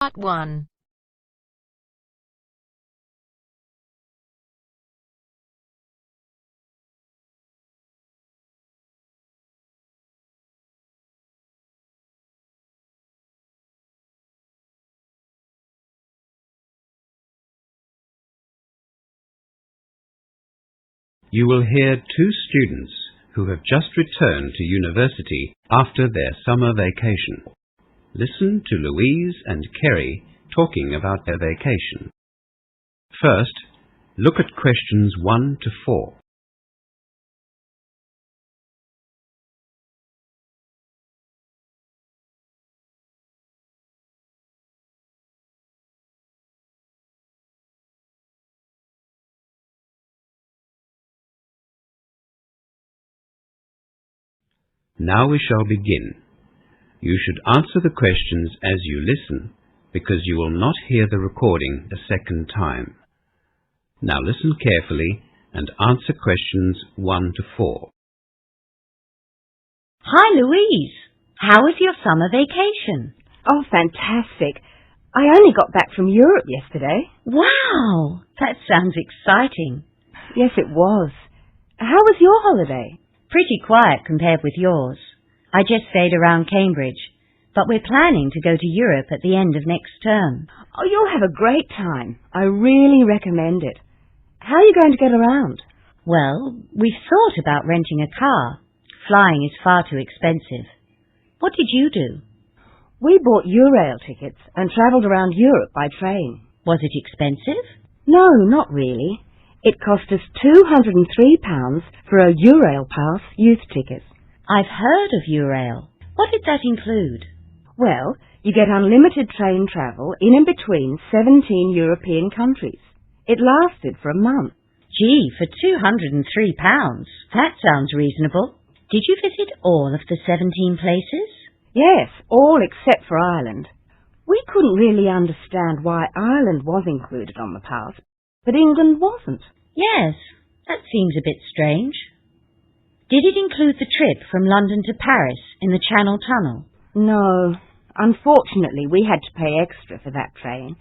Part 1. You will hear two students who have just returned to university after their summer vacation. Listen to Louise and Kerry talking about their vacation. First, look at questions 1 to 4. Now we shall begin. You should answer the questions as you listen, because you will not hear the recording a second time. Now listen carefully and answer questions 1 to 4. Hi, Louise. How was your summer vacation? Oh, fantastic. I only got back from Europe yesterday. Wow, that sounds exciting. Yes, it was. How was your holiday? Pretty quiet compared with yours. I just stayed around Cambridge, but we're planning to go to Europe at the end of next term. Oh, you'll have a great time. I really recommend it. How are you going to get around? Well, we've thought about renting a car. Flying is far too expensive. What did you do? We bought Eurail tickets and travelled around Europe by train. Was it expensive? No, not really. It cost us £203 for a Eurail Pass youth ticket. I've heard of Eurail. What did that include? Well, you get unlimited train travel in and between 17 European countries. It lasted for a month. Gee, for £203. That sounds reasonable. Did you visit all of the 17 places? Yes, all except for Ireland. We couldn't really understand why Ireland was included on the pass, but England wasn't. Yes, that seems a bit strange. Did it include the trip from London to Paris in the Channel Tunnel? No. Unfortunately, we had to pay extra for that train.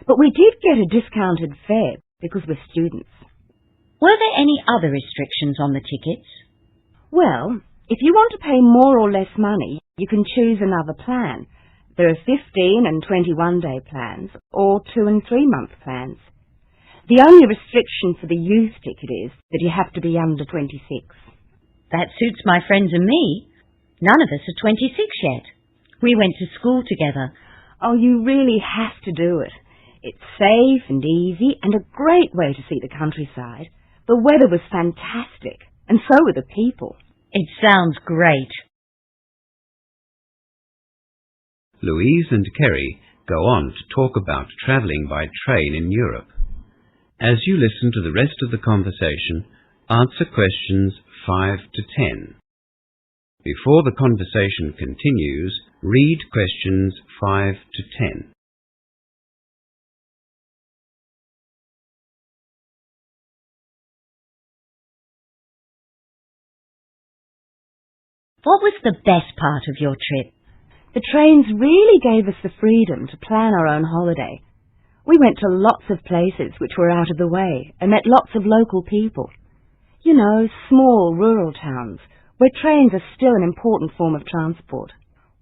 But we did get a discounted fare because we're students. Were there any other restrictions on the tickets? Well, if you want to pay more or less money, you can choose another plan. There are 15 and 21-day plans, or 2 and 3 month plans. The only restriction for the youth ticket is that you have to be under 26. That suits my friends and me. None of us are 26 yet. We went to school together. Oh, you really have to do it. It's safe and easy and a great way to see the countryside. The weather was fantastic, and so were the people. It sounds great. Louise and Kerry go on to talk about travelling by train in Europe. As you listen to the rest of the conversation, answer questions 5 to 10. Before the conversation continues, read questions 5 to 10. What was the best part of your trip? The trains really gave us the freedom to plan our own holiday. We went to lots of places which were out of the way and met lots of local people. You know, small rural towns where trains are still an important form of transport.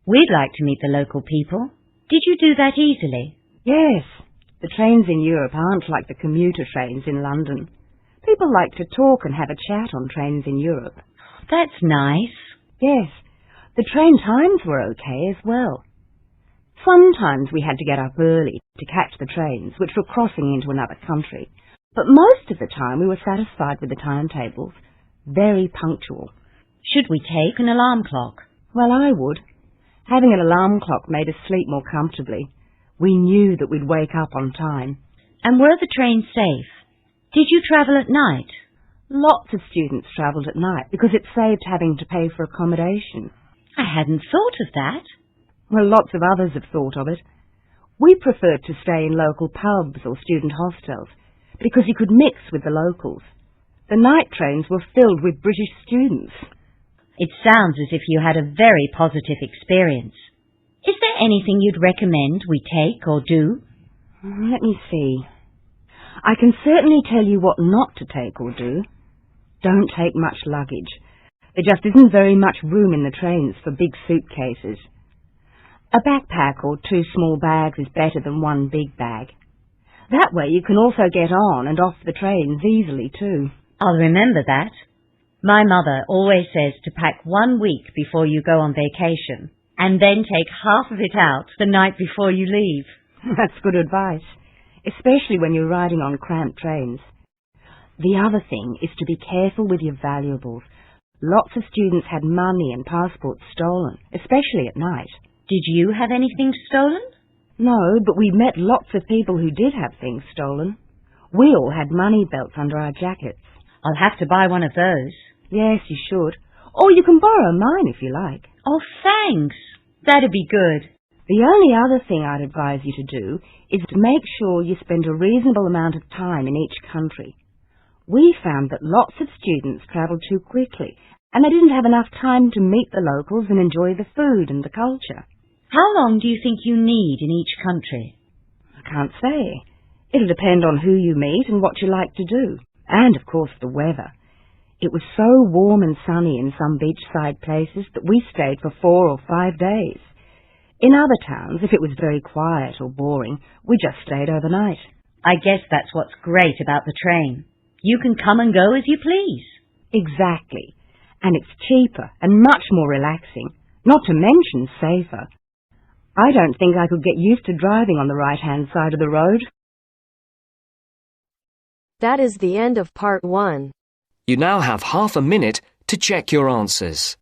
We'd like to meet the local people. Did you do that easily? Yes. The trains in Europe aren't like the commuter trains in London. People like to talk and have a chat on trains in Europe. That's nice. Yes. The train times were okay as well. Sometimes we had to get up early to catch the trains which were crossing into another country, but most of the time we were satisfied with the timetables. Very punctual. Should we take an alarm clock? Well, I would. Having an alarm clock made us sleep more comfortably. We knew that we'd wake up on time. And were the trains safe? Did you travel at night? Lots of students travelled at night because it saved having to pay for accommodation. I hadn't thought of that. Well, lots of others have thought of it. We preferred to stay in local pubs or student hostels because you could mix with the locals. The night trains were filled with British students. It sounds as if you had a very positive experience. Is there anything you'd recommend we take or do? Let me see. I can certainly tell you what not to take or do. Don't take much luggage. There just isn't very much room in the trains for big suitcases. A backpack or 2 small bags is better than 1 big bag. That way you can also get on and off the trains easily too. I'll remember that. My mother always says to pack 1 week before you go on vacation, and then take half of it out the night before you leave. That's good advice, especially when you're riding on cramped trains. The other thing is to be careful with your valuables. Lots of students had money and passports stolen, especially at night. Did you have anything stolen? No, but we met lots of people who did have things stolen. We all had money belts under our jackets. I'll have to buy one of those. Yes, you should. Or you can borrow mine if you like. Oh, thanks. That'd be good. The only other thing I'd advise you to do is to make sure you spend a reasonable amount of time in each country. We found that lots of students travelled too quickly, and they didn't have enough time to meet the locals and enjoy the food and the culture. How long do you think you need in each country? I can't say. It'll depend on who you meet and what you like to do. And, of course, the weather. It was so warm and sunny in some beachside places that we stayed for 4 or 5 days. In other towns, if it was very quiet or boring, we just stayed overnight. I guess that's what's great about the train. You can come and go as you please. Exactly. And it's cheaper and much more relaxing, not to mention safer. I don't think I could get used to driving on the right-hand side of the road. That is the end of part 1. You now have half a minute to check your answers.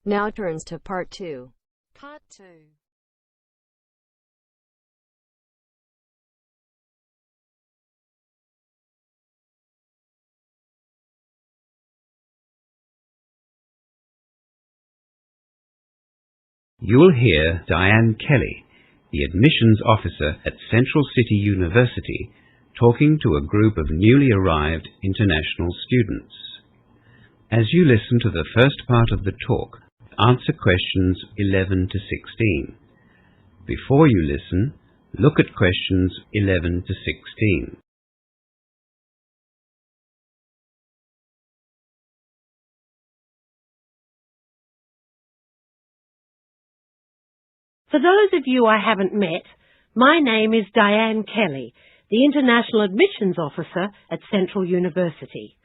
Now turns to part 2. Part 2. You will hear Diane Kelly, the admissions officer at Central City University, talking to a group of newly arrived international students. As you listen to the first part of the talk, answer questions 11 to 16. Before you listen, look at questions 11 to 16. For those of you I haven't met, my name is Diane Kelly, the International Admissions Officer at Central University.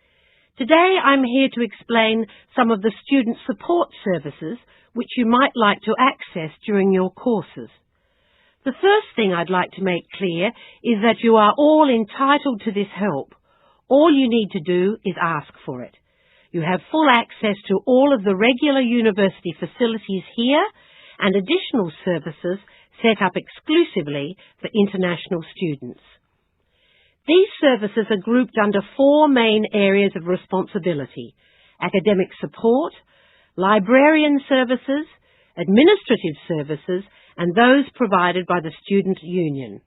Today I'm here to explain some of the student support services which you might like to access during your courses. The first thing I'd like to make clear is that you are all entitled to this help. All you need to do is ask for it. You have full access to all of the regular university facilities here and additional services set up exclusively for international students. These services are grouped under 4 main areas of responsibility: academic support, librarian services, administrative services, and those provided by the Student Union.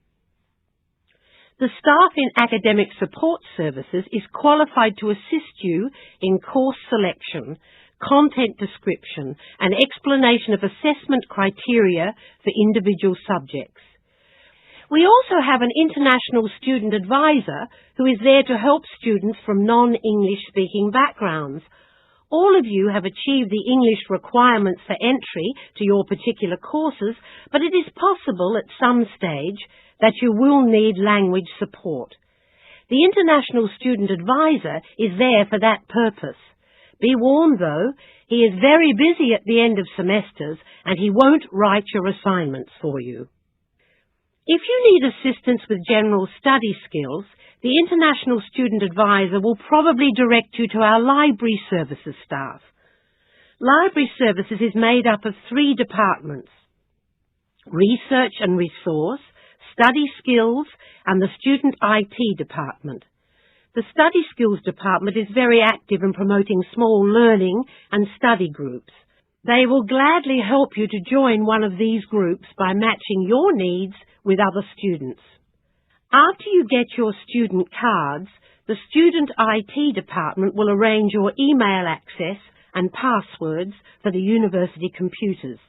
The staff in academic support services is qualified to assist you in course selection, content description, and explanation of assessment criteria for individual subjects. We also have an international student advisor who is there to help students from non-English speaking backgrounds. All of you have achieved the English requirements for entry to your particular courses, but it is possible at some stage that you will need language support. The international student advisor is there for that purpose. Be warned though, he is very busy at the end of semesters and he won't write your assignments for you. If you need assistance with general study skills, the International Student Advisor will probably direct you to our Library Services staff. Library Services is made up of 3 departments: Research and Resource, Study Skills and the Student IT Department. The Study Skills Department is very active in promoting small learning and study groups. They will gladly help you to join one of these groups by matching your needs with other students. After you get your student cards, the Student IT Department will arrange your email access and passwords for the university computers.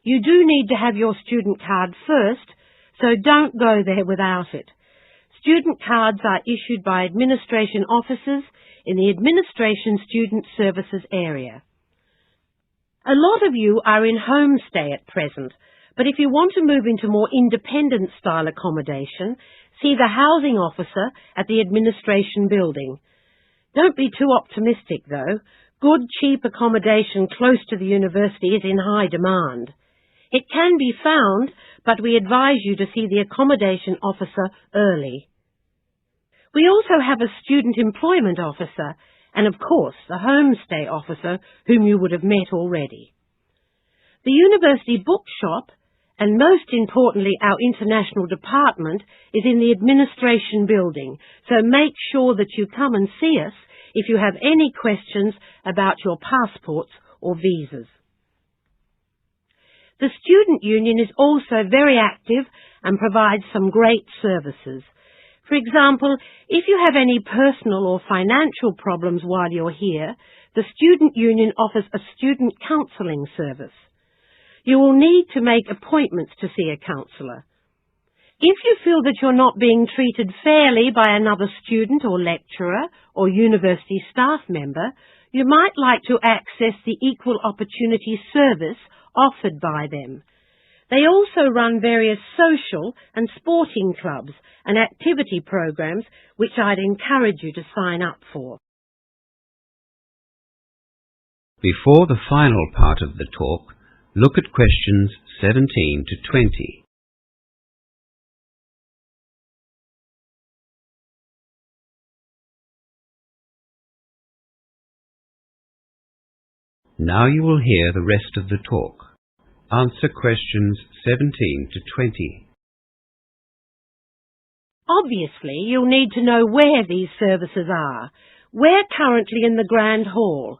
You do need to have your student card first, so don't go there without it. Student cards are issued by administration officers in the Administration Student Services area. A lot of you are in homestay at present, but if you want to move into more independent style accommodation, see the housing officer at the administration building. Don't be too optimistic though. Good, cheap accommodation close to the university is in high demand. It can be found, but we advise you to see the accommodation officer early. We also have a student employment officer and, of course, the homestay officer whom you would have met already. The university bookshop, and most importantly our international department, is in the administration building, so make sure that you come and see us if you have any questions about your passports or visas. The Student Union is also very active and provides some great services. For example, if you have any personal or financial problems while you're here, the Student Union offers a student counselling service. You will need to make appointments to see a counsellor. If you feel that you're not being treated fairly by another student or lecturer or university staff member, you might like to access the Equal Opportunity Service offered by them. They also run various social and sporting clubs and activity programs which I'd encourage you to sign up for. Before the final part of the talk, look at questions 17 to 20. Now you will hear the rest of the talk. Answer questions 17 to 20. Obviously, you'll need to know where these services are. We're currently in the Grand Hall.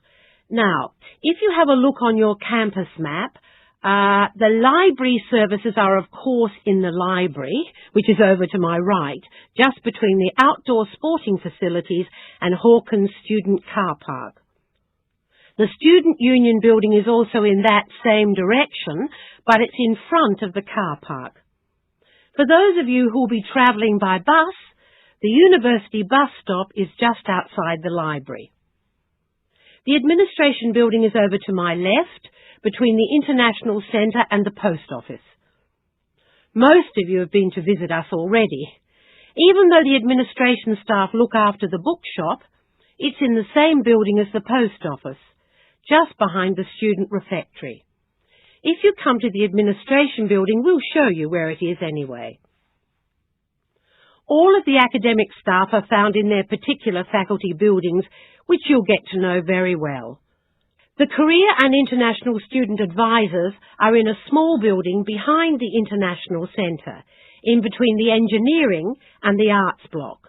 Now, if you have a look on your campus map, the library services are of course in the library, which is over to my right, just between the outdoor sporting facilities and Hawkins Student Car Park. The Student Union building is also in that same direction, but it's in front of the car park. For those of you who will be travelling by bus, the university bus stop is just outside the library. The administration building is over to my left, between the International Centre and the post office. Most of you have been to visit us already. Even though the administration staff look after the bookshop, it's in the same building as the post office, just behind the student refectory. If you come to the administration building, we'll show you where it is anyway. All of the academic staff are found in their particular faculty buildings, which you'll get to know very well. The Career and International Student Advisors are in a small building behind the International Centre, in between the Engineering and the Arts block.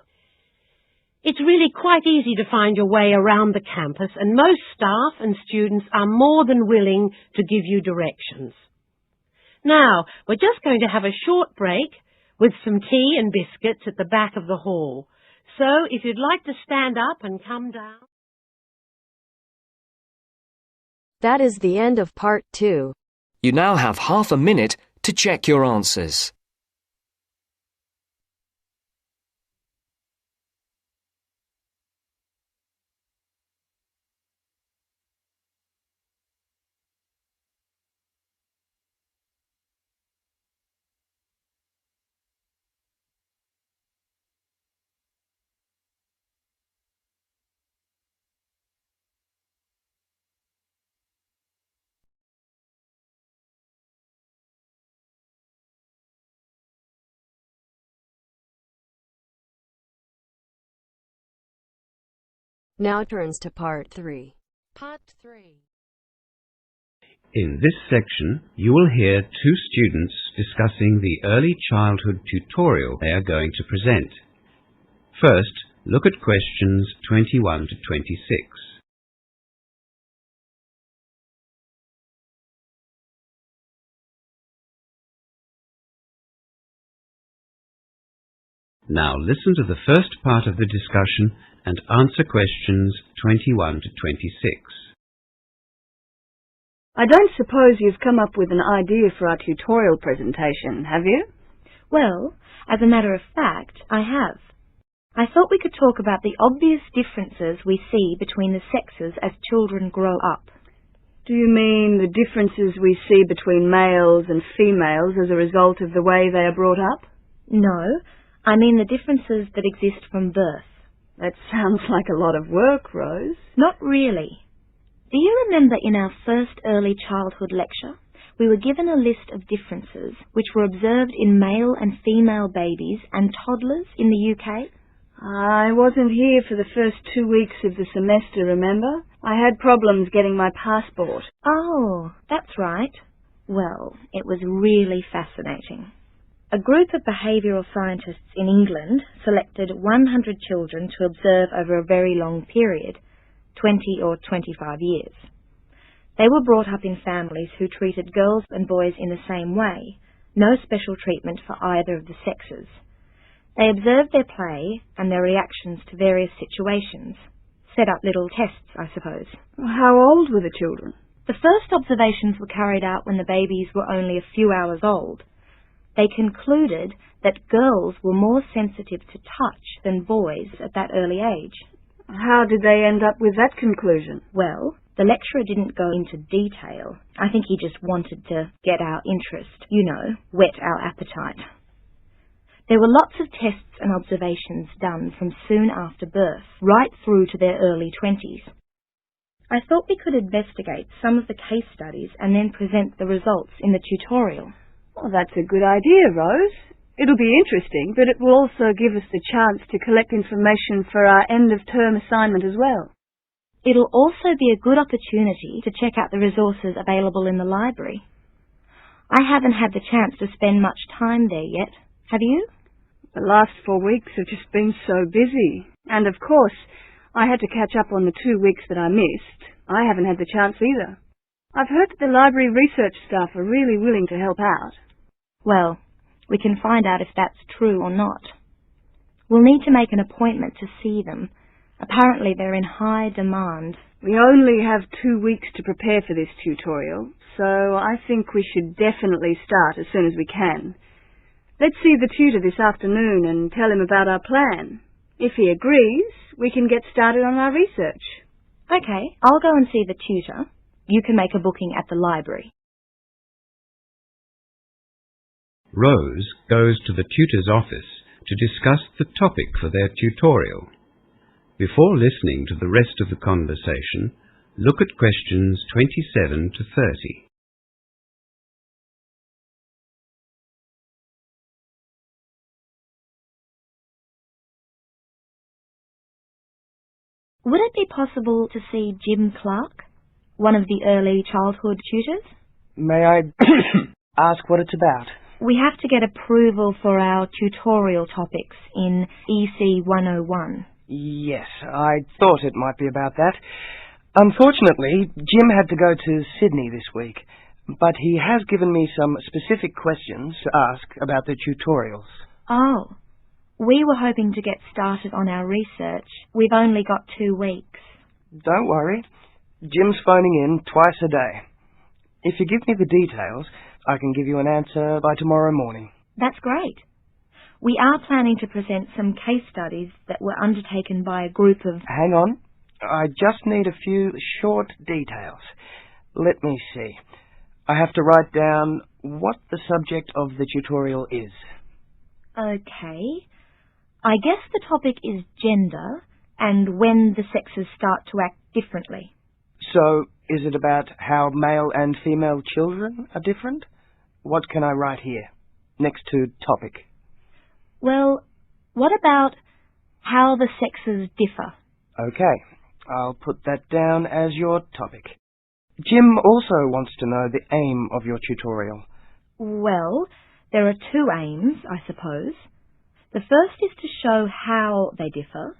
It's really quite easy to find your way around the campus, and most staff and students are more than willing to give you directions. Now, we're just going to have a short break with some tea and biscuits at the back of the hall. So, if you'd like to stand up and come down. That is the end of part 2. You now have half a minute to check your answers. Now turns to part 3. Part 3. In this section, you will hear two students discussing the early childhood tutorial they are going to present. First, look at questions 21 to 26. Now listen to the first part of the discussion and answer questions 21 to 26. I don't suppose you've come up with an idea for our tutorial presentation, have you? Well, as a matter of fact, I have. I thought we could talk about the obvious differences we see between the sexes as children grow up. Do you mean the differences we see between males and females as a result of the way they are brought up? No, I mean the differences that exist from birth. That sounds like a lot of work, Rose. Not really. Do you remember in our first early childhood lecture, we were given a list of differences which were observed in male and female babies and toddlers in the UK? I wasn't here for the first 2 weeks of the semester, remember? I had problems getting my passport. Oh, that's right. Well, it was really fascinating. A group of behavioural scientists in England selected 100 children to observe over a very long period, 20 or 25 years. They were brought up in families who treated girls and boys in the same way, no special treatment for either of the sexes. They observed their play and their reactions to various situations, set up little tests, I suppose. How old were the children? The first observations were carried out when the babies were only a few hours old. They concluded that girls were more sensitive to touch than boys at that early age. How did they end up with that conclusion? Well, the lecturer didn't go into detail. I think he just wanted to get our interest, whet our appetite. There were lots of tests and observations done from soon after birth, right through to their early 20s. I thought we could investigate some of the case studies and then present the results in the tutorial. Well, that's a good idea, Rose. It'll be interesting, but it will also give us the chance to collect information for our end-of-term assignment as well. It'll also be a good opportunity to check out the resources available in the library. I haven't had the chance to spend much time there yet. Have you? The last 4 weeks have just been so busy. And of course, I had to catch up on the 2 weeks that I missed. I haven't had the chance either. I've heard that the library research staff are really willing to help out. Well, we can find out if that's true or not. We'll need to make an appointment to see them. Apparently they're in high demand. We only have 2 weeks to prepare for this tutorial, so I think we should definitely start as soon as we can. Let's see the tutor this afternoon and tell him about our plan. If he agrees, we can get started on our research. Okay, I'll go and see the tutor. You can make a booking at the library. Rose goes to the tutor's office to discuss the topic for their tutorial. Before listening to the rest of the conversation, look at questions 27 to 30. Would it be possible to see Jim Clark, one of the early childhood tutors? May I ask what it's about? We have to get approval for our tutorial topics in EC 101. Yes, I thought it might be about that. Unfortunately, Jim had to go to Sydney this week, but he has given me some specific questions to ask about the tutorials. Oh, we were hoping to get started on our research. We've only got 2 weeks. Don't worry. Jim's phoning in twice a day. If you give me the details, I can give you an answer by tomorrow morning. That's great. We are planning to present some case studies that were undertaken by a group of... Hang on. I just need a few short details. Let me see. I have to write down what the subject of the tutorial is. Okay. I guess the topic is gender and when the sexes start to act differently. So, is it about how male and female children are different? What can I write here, next to topic? Well, what about how the sexes differ? Okay, I'll put that down as your topic. Jim also wants to know the aim of your tutorial. Well, there are two aims, I suppose. The first is to show how they differ,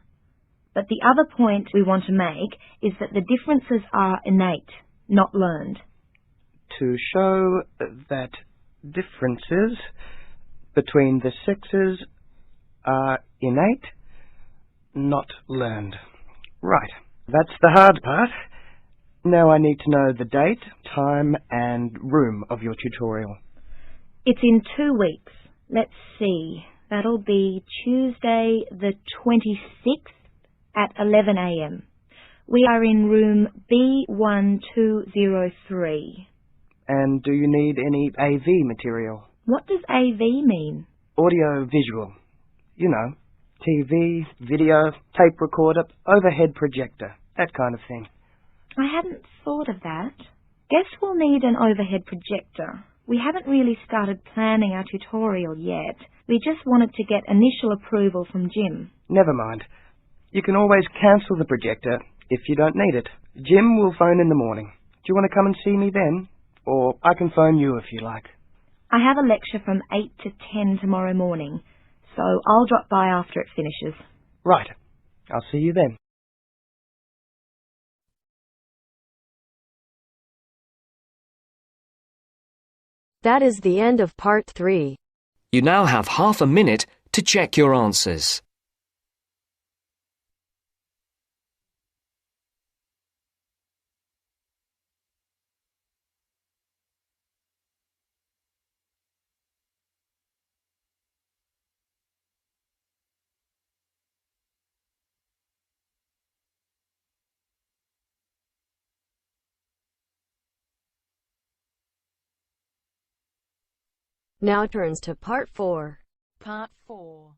but the other point we want to make is that the differences are innate, not learned. To show that differences between the sexes are innate, not learned. Right, that's the hard part. Now I need to know the date, time and room of your tutorial. It's in 2 weeks. Let's see. That'll be Tuesday the 26th at 11 a.m. We are in room B1203. And do you need any AV material? What does AV mean? Audio visual. You know, TV, video, tape recorder, overhead projector, that kind of thing. I hadn't thought of that. Guess we'll need an overhead projector. We haven't really started planning our tutorial yet. We just wanted to get initial approval from Jim. Never mind. You can always cancel the projector if you don't need it. Jim will phone in the morning. Do you want to come and see me then? Or I can phone you if you like. I have a lecture from 8 to 10 tomorrow morning, so I'll drop by after it finishes. Right. I'll see you then. That is the end of part 3. You now have half a minute to check your answers. Now turns to part 4. Part 4.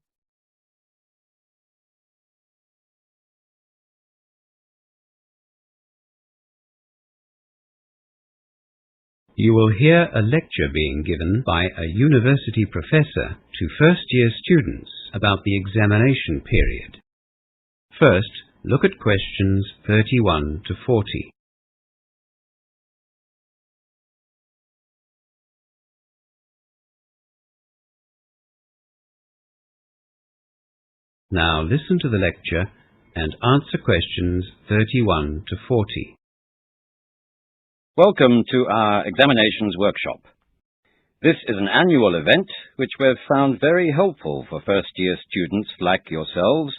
You will hear a lecture being given by a university professor to first-year students about the examination period. First, look at questions 31 to 40. Now listen to the lecture and answer questions 31 to 40. Welcome to our examinations workshop. This is an annual event which we've found very helpful for first-year students like yourselves,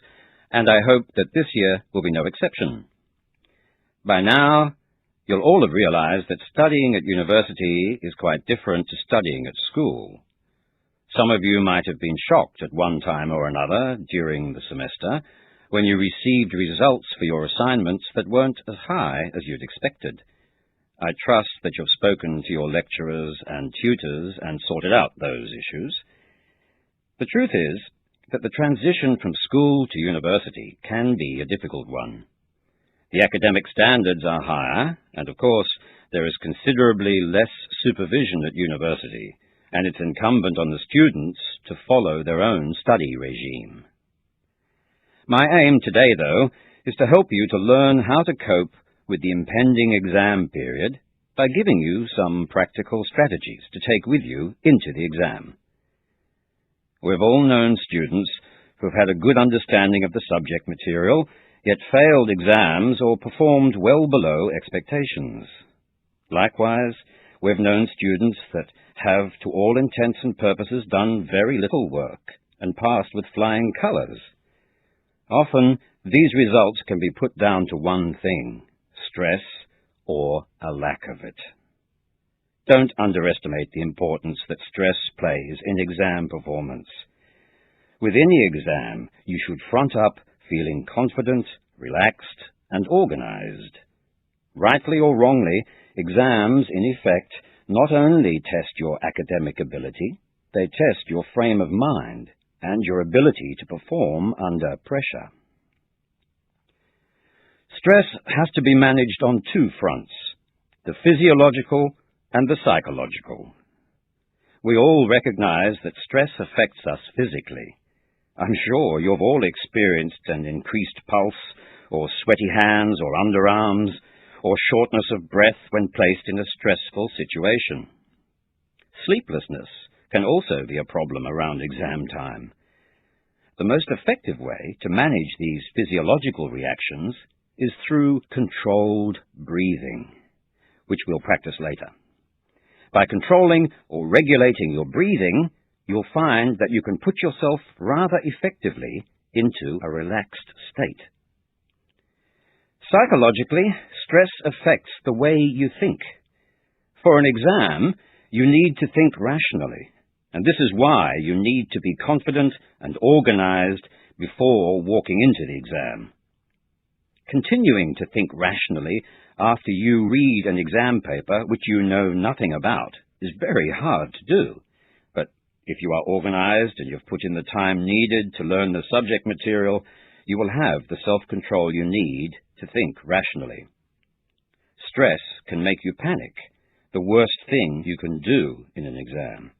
and I hope that this year will be no exception. By now, you'll all have realized that studying at university is quite different to studying at school. Some of you might have been shocked at one time or another during the semester when you received results for your assignments that weren't as high as you'd expected. I trust that you've spoken to your lecturers and tutors and sorted out those issues. The truth is that the transition from school to university can be a difficult one. The academic standards are higher, and of course there is considerably less supervision at university, and it's incumbent on the students to follow their own study regime. My aim today, though, is to help you to learn how to cope with the impending exam period by giving you some practical strategies to take with you into the exam. We've all known students who've had a good understanding of the subject material, yet failed exams or performed well below expectations. Likewise, we've known students that have, to all intents and purposes, done very little work and passed with flying colours. Often, these results can be put down to one thing: stress or a lack of it. Don't underestimate the importance that stress plays in exam performance. With any exam, you should front up feeling confident, relaxed, and organized. Rightly or wrongly, exams, in effect, not only test your academic ability, they test your frame of mind and your ability to perform under pressure. Stress has to be managed on two fronts: the physiological and the psychological. We all recognize that stress affects us physically. I'm sure you've all experienced an increased pulse, or sweaty hands or underarms, or shortness of breath when placed in a stressful situation. Sleeplessness can also be a problem around exam time. The most effective way to manage these physiological reactions is through controlled breathing, which we'll practice later. By controlling or regulating your breathing, you'll find that you can put yourself rather effectively into a relaxed state. Psychologically, stress affects the way you think. For an exam, you need to think rationally, and this is why you need to be confident and organized before walking into the exam. Continuing to think rationally after you read an exam paper which you know nothing about is very hard to do, but if you are organized and you've put in the time needed to learn the subject material, you will have the self-control you need to think rationally. Stress can make you panic, the worst thing you can do in an exam.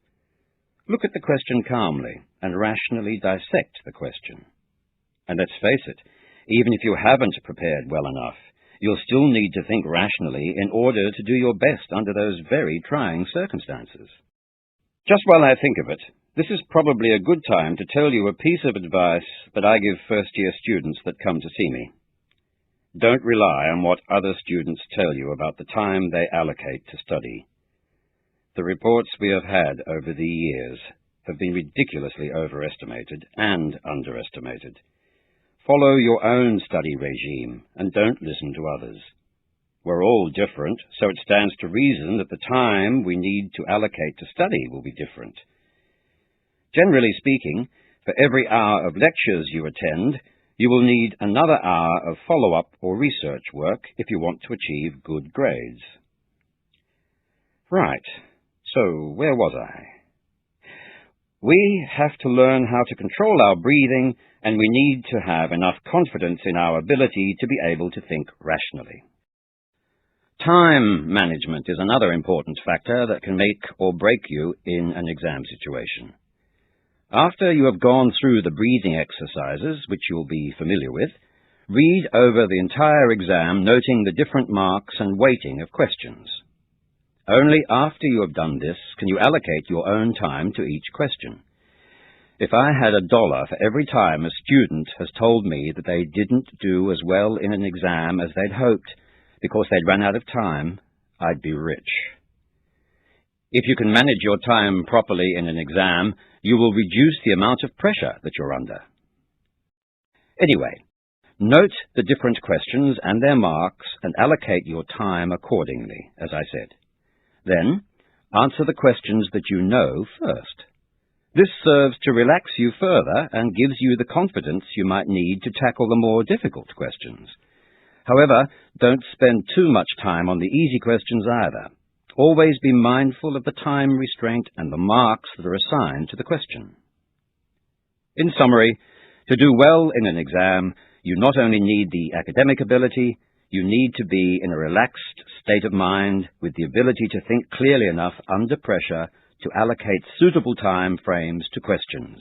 Look at the question calmly and rationally dissect the question. And let's face it, even if you haven't prepared well enough, you'll still need to think rationally in order to do your best under those very trying circumstances. Just while I think of it, this is probably a good time to tell you a piece of advice that I give first-year students that come to see me. Don't rely on what other students tell you about the time they allocate to study. The reports we have had over the years have been ridiculously overestimated and underestimated. Follow your own study regime and don't listen to others. We're all different, so it stands to reason that the time we need to allocate to study will be different. Generally speaking, for every hour of lectures you attend, you will need another hour of follow-up or research work if you want to achieve good grades. Right, so where was I? We have to learn how to control our breathing, and we need to have enough confidence in our ability to be able to think rationally. Time management is another important factor that can make or break you in an exam situation. After you have gone through the breathing exercises, which you'll be familiar with, read over the entire exam, noting the different marks and weighting of questions. Only after you have done this can you allocate your own time to each question. If I had $1 for every time a student has told me that they didn't do as well in an exam as they'd hoped because they'd run out of time, I'd be rich. If you can manage your time properly in an exam, you will reduce the amount of pressure that you're under. Anyway, note the different questions and their marks and allocate your time accordingly, as I said. Then, answer the questions that you know first. This serves to relax you further and gives you the confidence you might need to tackle the more difficult questions. However, don't spend too much time on the easy questions either. Always be mindful of the time restraint and the marks that are assigned to the question. In summary, to do well in an exam, you not only need the academic ability, you need to be in a relaxed state of mind with the ability to think clearly enough under pressure to allocate suitable time frames to questions.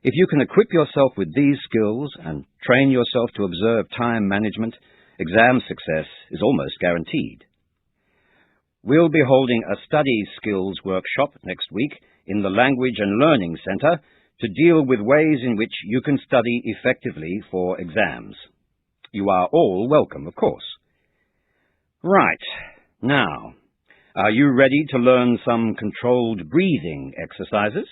If you can equip yourself with these skills and train yourself to observe time management, exam success is almost guaranteed. We'll be holding a study skills workshop next week in the Language and Learning Centre to deal with ways in which you can study effectively for exams. You are all welcome, of course. Right, now, are you ready to learn some controlled breathing exercises?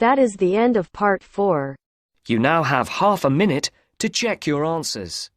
That is the end of part 4. You now have half a minute to check your answers.